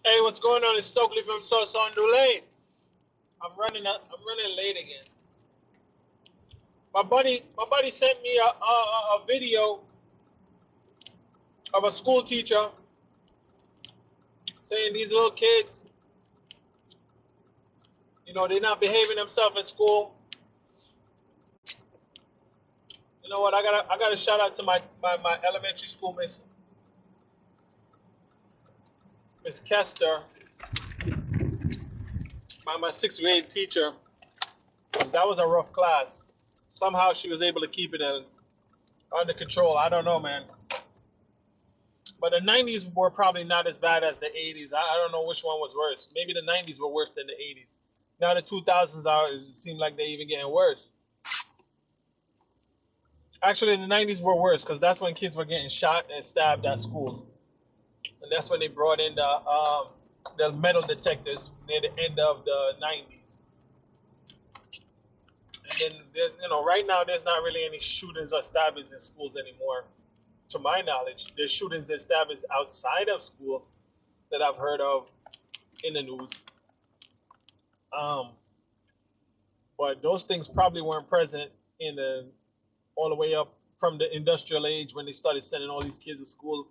Hey, what's going on? It's Stokely from Sauce on Lane. I'm running late again. My buddy sent me a video of a school teacher saying these little kids, they're not behaving themselves at school. You know what? I gotta shout out to my elementary school Miss Kester, my sixth grade teacher. That was a rough class. Somehow she was able to keep it under control. I don't know, man. But the 90s were probably not as bad as the 80s. I don't know which one was worse. Maybe the 90s were worse than the 80s. Now the 2000s it seem like they're even getting worse. Actually, the 90s were worse because that's when kids were getting shot and stabbed at schools. And that's when they brought in the metal detectors near the end of the 90s. And then, right now there's not really any shootings or stabbings in schools anymore. To my knowledge, there's shootings and stabbings outside of school that I've heard of in the news. Um, but those things probably weren't present all the way up from the industrial age when they started sending all these kids to school,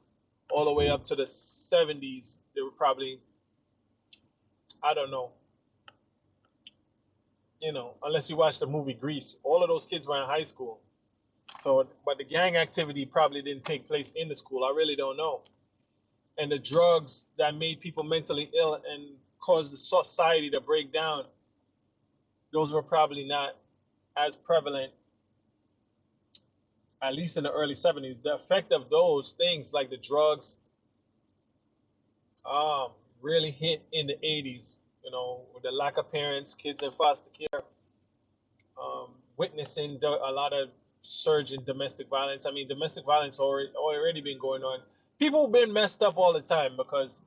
all the way up to the 70s. They were probably, I don't know, unless you watch the movie Grease, all of those kids were in high school. So, but the gang activity probably didn't take place in the school. I really don't know. And the drugs that made people mentally ill and caused the society to break down, those were probably not as prevalent, at least in the early 70s. The effect of those things, like the drugs, really hit in the 80s, with the lack of parents, kids in foster care, witnessing a lot of surge in domestic violence. I mean, domestic violence already been going on. People have been messed up all the time because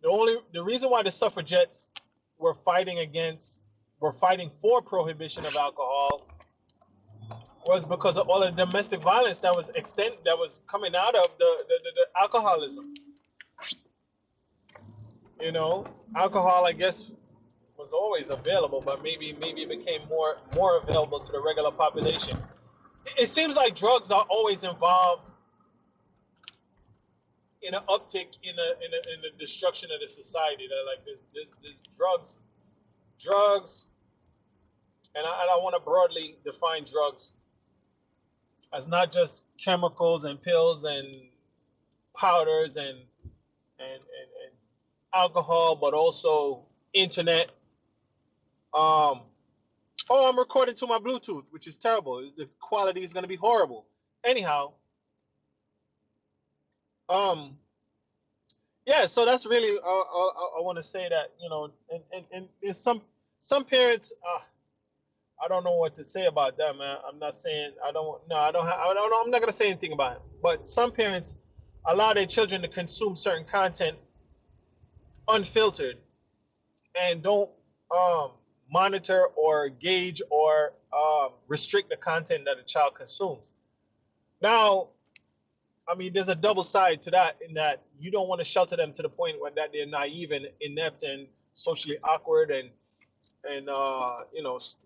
the reason why the suffragettes were fighting for prohibition of alcohol was because of all the domestic violence that was coming out of the alcoholism. Alcohol, I guess, was always available, but maybe it became more available to the regular population. It seems like drugs are always involved in an uptick in the destruction of the society. That like there's drugs, and I want to broadly define drugs as not just chemicals and pills and powders and alcohol, but also internet. Oh, I'm recording to my Bluetooth, which is terrible. The quality is going to be horrible. Anyhow, um, yeah. So that's really I want to say that and there's some parents. I don't know what to say about that, man. I'm not saying I don't. No, I don't. I don't know. I'm not going to say anything about it. But some parents allow their children to consume certain content unfiltered and don't monitor or gauge or restrict the content that a child consumes. Now, I mean, there's a double side to that in that you don't want to shelter them to the point where that they're naive and inept and socially awkward and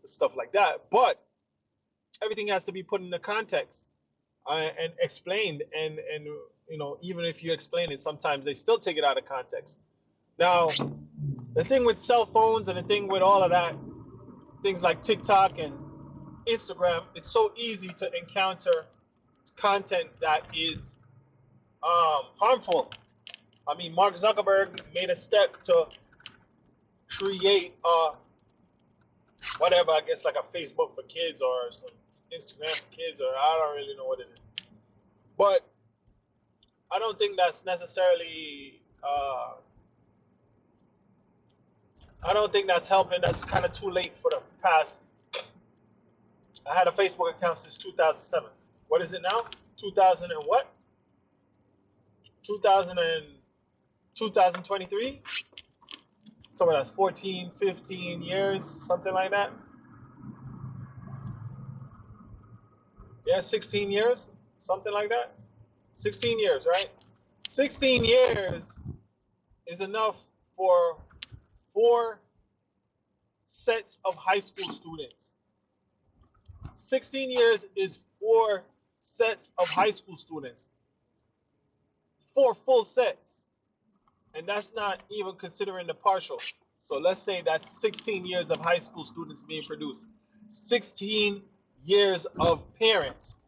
stuff like that. But everything has to be put into context and explained. And even if you explain it, sometimes they still take it out of context. Now, the thing with cell phones and the thing with all of that, things like TikTok and Instagram, it's so easy to encounter content that is harmful. I mean, Mark Zuckerberg made a step to create whatever, I guess like a Facebook for kids or some Instagram for kids, or I don't really know what it is. But I don't think that's necessarily I don't think that's helping. That's kind of too late for the past. I had a Facebook account since 2007. What is it now? 2000 and what? 2000 and 2023? So that's 14, 15 years, something like that. Yeah, 16 years, something like that. 16 years, right? 16 years is enough for 4 sets of high school students. 16 years is 4 sets of high school students. 4 full sets. And that's not even considering the partial. So let's say that's 16 years of high school students being produced. 16 years of parents.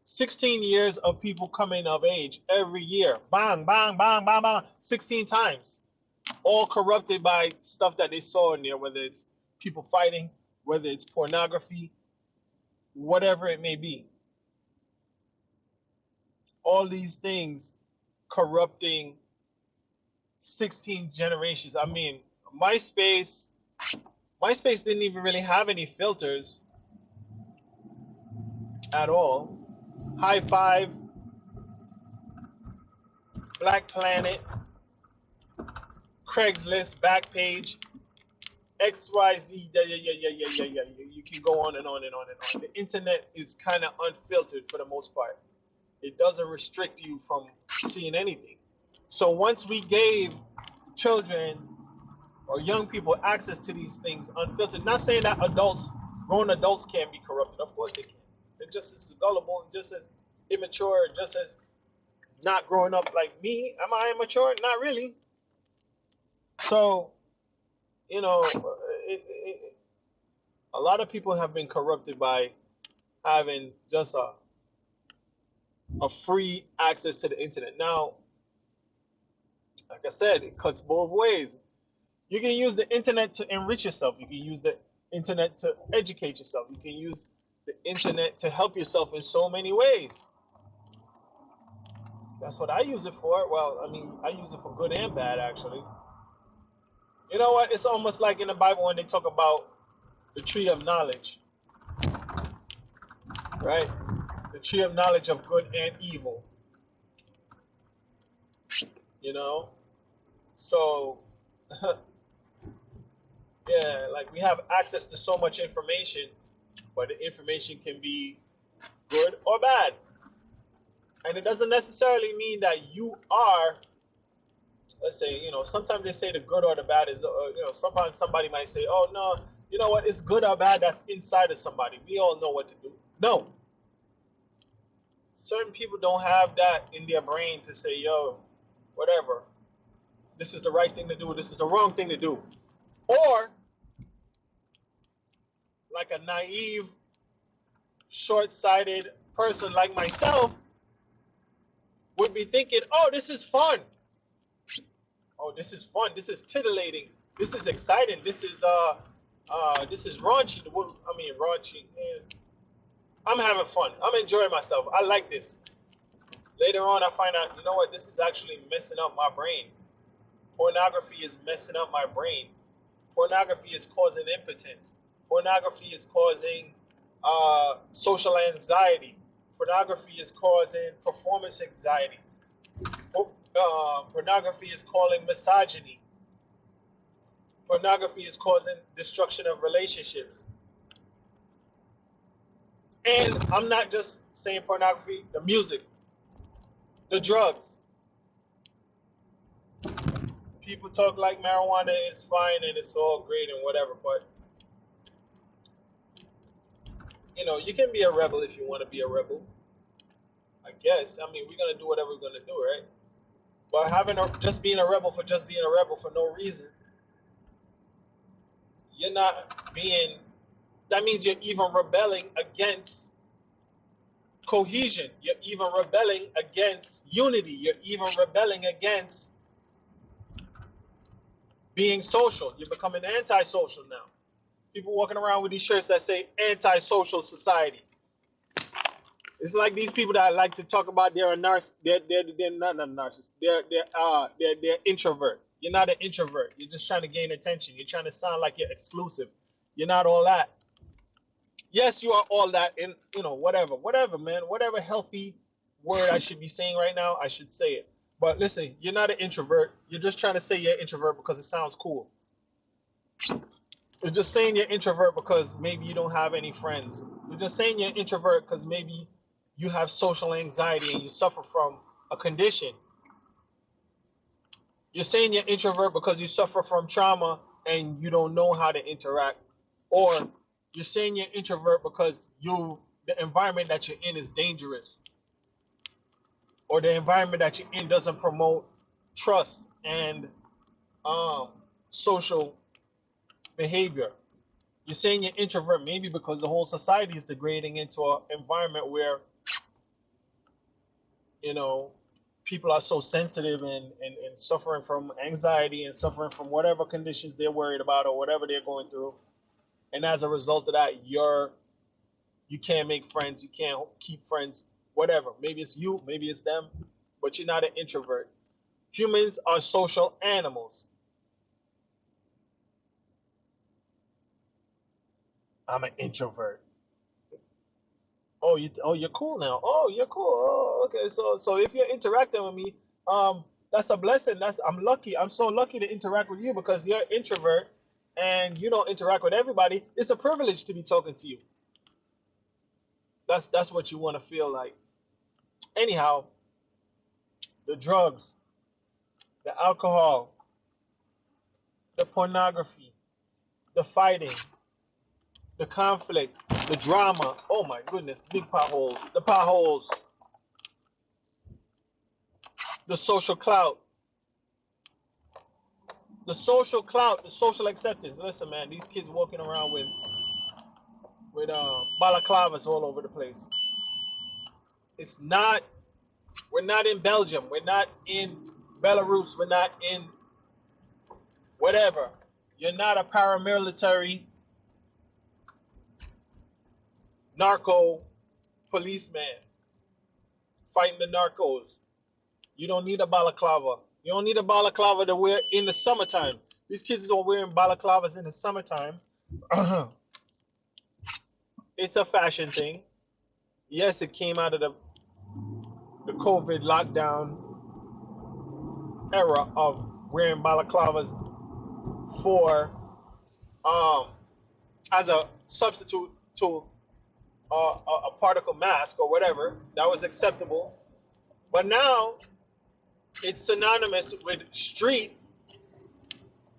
16 years of people coming of age every year. Bang, bang, bang, bang, bang. 16 times. All corrupted by stuff that they saw in there, whether it's people fighting, whether it's pornography, whatever it may be. All these things corrupting 16 generations. I mean, MySpace didn't even really have any filters at all. High Five, Black Planet, Craigslist, Backpage, XYZ, yeah. You can go on and on and on and on. The internet is kind of unfiltered for the most part. It doesn't restrict you from seeing anything. So once we gave children or young people access to these things unfiltered, not saying that grown adults can't be corrupted. Of course they can. They're just as gullible and just as immature, just as not growing up like me. Am I immature? Not really. So, you know, a lot of people have been corrupted by having just a free access to the internet. Now, like I said, it cuts both ways. You can use the internet to enrich yourself. You can use the internet to educate yourself. You can use the internet to help yourself in so many ways. That's what I use it for. Well, I mean, I use it for good and bad, actually. You know what? It's almost like in the Bible when they talk about the tree of knowledge, right? The tree of knowledge of good and evil. You know? So, yeah, like we have access to so much information, but the information can be good or bad. And it doesn't necessarily mean that you are, let's say, you know, sometimes they say the good or the bad is, you know, sometimes somebody might say, oh, no, you know what, it's good or bad that's inside of somebody. We all know what to do. No. Certain people don't have that in their brain to say, yo, whatever. This is the right thing to do. This is the wrong thing to do. Or, like a naive, short-sighted person like myself would be thinking, oh, this is fun. Oh, this is fun. This is titillating. This is exciting. This is raunchy. I mean, raunchy. I'm having fun. I'm enjoying myself. I like this. Later on, I find out, you know what? This is actually messing up my brain. Pornography is messing up my brain. Pornography is causing impotence. Pornography is causing social anxiety. Pornography is causing performance anxiety. Pornography is causing misogyny. Pornography is causing destruction of relationships. And I'm not just saying pornography, the music, the drugs. People talk like marijuana is fine and it's all great and whatever, but you know, you can be a rebel if you want to be a rebel. I guess. I mean, we're gonna do whatever we're gonna do, right? But just being a rebel for just being a rebel for no reason, you're not being. That means you're even rebelling against cohesion. You're even rebelling against unity. You're even rebelling against being social. You're becoming antisocial now. People walking around with these shirts that say antisocial society. It's like these people that like to talk about they're not a narcissist. They're introvert. You're not an introvert. You're just trying to gain attention. You're trying to sound like you're exclusive. You're not all that. Yes, you are all that, and you know, whatever, man, whatever healthy word I should be saying right now, I should say it. But listen, you're not an introvert. You're just trying to say you're an introvert because it sounds cool. You're just saying you're introvert because maybe you don't have any friends. You're just saying you're an introvert because maybe you have social anxiety and you suffer from a condition. You're saying you're introvert because you suffer from trauma and you don't know how to interact, or you're saying you're introvert because the environment that you're in is dangerous, or the environment that you're in doesn't promote trust and um, social behavior. You're saying you're introvert maybe because the whole society is degrading into an environment where you know people are so sensitive and suffering from anxiety and suffering from whatever conditions they're worried about or whatever they're going through. And as a result of that, you can't make friends, you can't keep friends, whatever. Maybe it's you, maybe it's them, but you're not an introvert. Humans are social animals. I'm an introvert. You're cool now. Oh, you're cool. Oh, okay. So if you're interacting with me, that's a blessing. I'm lucky. I'm so lucky to interact with you because you're an introvert and you don't interact with everybody. It's a privilege to be talking to you. That's what you want to feel like. Anyhow, the drugs, the alcohol, the pornography, the fighting, the conflict, the drama. Oh my goodness, big potholes. The potholes, the social clout, the social acceptance. Listen, man, these kids walking around with balaclavas all over the place. It's not. We're not in Belgium. We're not in Belarus. We're not in whatever. You're not a paramilitary narco policeman fighting the narcos. You don't need a balaclava. You don't need a balaclava to wear in the summertime. These kids are wearing balaclavas in the summertime. It's a fashion thing. Yes, it came out of the COVID lockdown era of wearing balaclavas for as a substitute to a particle mask or whatever. That was acceptable. But now it's synonymous with streetwear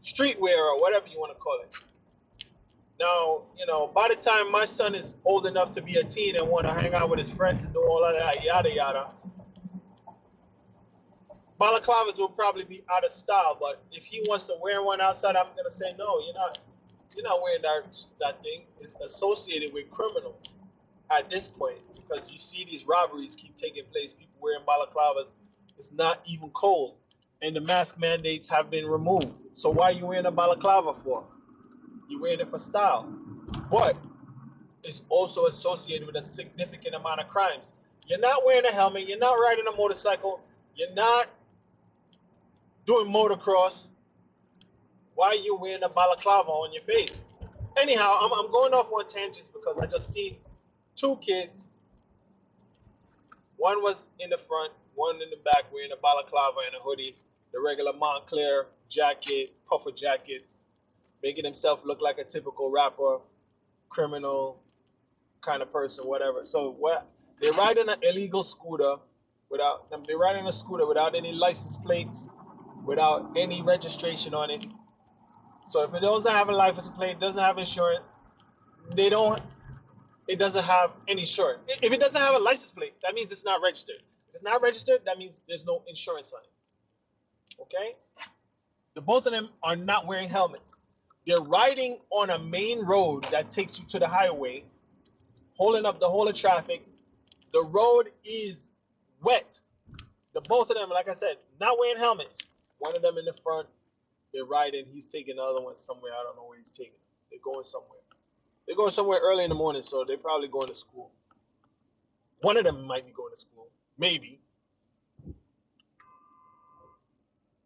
or whatever you want to call it. Now, by the time my son is old enough to be a teen and want to hang out with his friends and do all of that, yada yada, balaclavas will probably be out of style. But if he wants to wear one outside, I'm gonna say no. You're not wearing that thing. It's associated with criminals at this point because you see these robberies keep taking place. People wearing balaclavas. It's not even cold, and the mask mandates have been removed. So why are you wearing a balaclava for? You're wearing it for style, but it's also associated with a significant amount of crimes. You're not wearing a helmet. You're not riding a motorcycle. You're not doing motocross. Why are you wearing a balaclava on your face? Anyhow, I'm going off on tangents because I just seen two kids. One was in the front, one in the back wearing a balaclava and a hoodie, the regular Montclair jacket, puffer jacket, making himself look like a typical rapper, criminal kind of person, whatever. So what? They're riding an illegal scooter they're riding a scooter without any license plates, without any registration on it. So if it doesn't have a license plate, doesn't have insurance, it doesn't have any insurance. If it doesn't have a license plate, that means it's not registered. If it's not registered, that means there's no insurance on it. Okay? The both of them are not wearing helmets. They're riding on a main road that takes you to the highway, holding up the whole of traffic. The road is wet. The both of them, like I said, not wearing helmets. One of them in the front, they're riding. He's taking the other one somewhere. I don't know where he's taking them. They're going somewhere. They're going somewhere early in the morning, so they're probably going to school. One of them might be going to school. Maybe.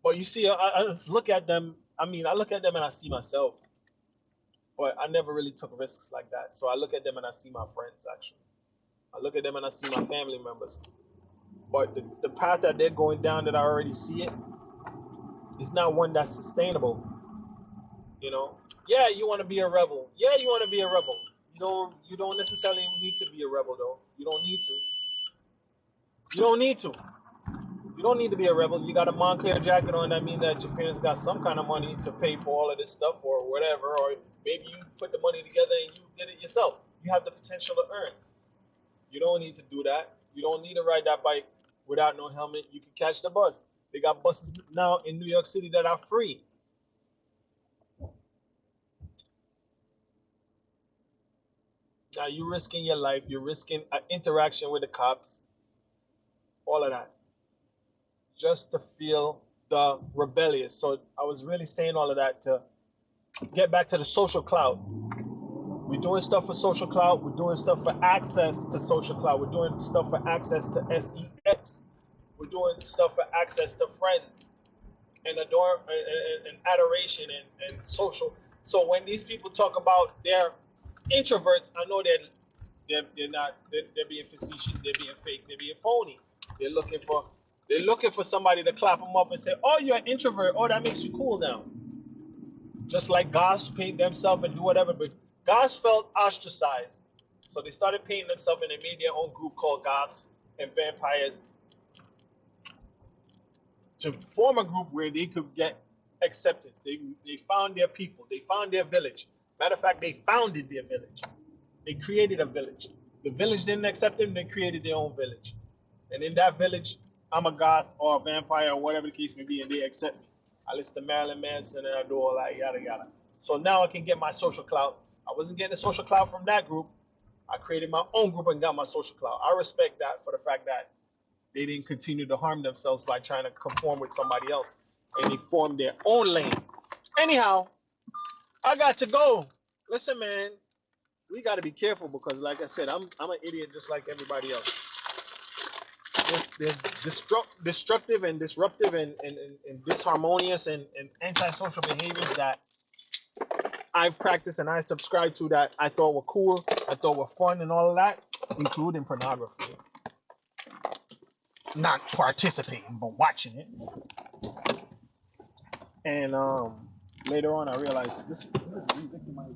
But you see, I just look at them. I look at them and I see myself. But I never really took risks like that. So I look at them and I see my friends, actually. I look at them and I see my family members. But the path that they're going down that I already see it is not one that's sustainable. Yeah, you want to be a rebel. Yeah, you want to be a rebel. You don't necessarily need to be a rebel though. You don't need to. You don't need to. You don't need to be a rebel. You got a Montclair jacket on. That means that your parents got some kind of money to pay for all of this stuff or whatever. Or maybe you put the money together and you did it yourself. You have the potential to earn. You don't need to do that. You don't need to ride that bike without no helmet. You can catch the bus. They got buses now in New York City that are free. Now you're risking your life. You're risking an interaction with the cops. All of that. Just to feel the rebellious. So I was really saying all of that to get back to the social clout. We're doing stuff for social clout. We're doing stuff for access to social clout. We're doing stuff for access to sex. We're doing stuff for access to friends and and adoration and social. So when these people talk about their introverts, I know they're not they're being facetious. They're being fake. They're being phony. They're looking for somebody to clap them up and say, "Oh, you're an introvert. Oh, that makes you cool now." Just like goths paint themselves and do whatever, but goths felt ostracized, so they started painting themselves and they made their own group called goths and vampires to form a group where they could get acceptance. They found their people. They found their village. Matter of fact, they founded their village. They created a village. The village didn't accept them. They created their own village. And in that village, I'm a goth or a vampire or whatever the case may be, and they accept me. I listen to Marilyn Manson and I do all that, yada, yada. So now I can get my social clout. I wasn't getting the social clout from that group. I created my own group and got my social clout. I respect that for the fact that they didn't continue to harm themselves by trying to conform with somebody else. And they formed their own lane. Anyhow, I got to go. Listen, man, we got to be careful because, like I said, I'm an idiot just like everybody else. There's destructive and disruptive and disharmonious and antisocial behaviors that I practice and I subscribe to that I thought were cool, I thought were fun and all of that, including pornography. Not participating, but watching it. And later on, I realized this is re-victimizing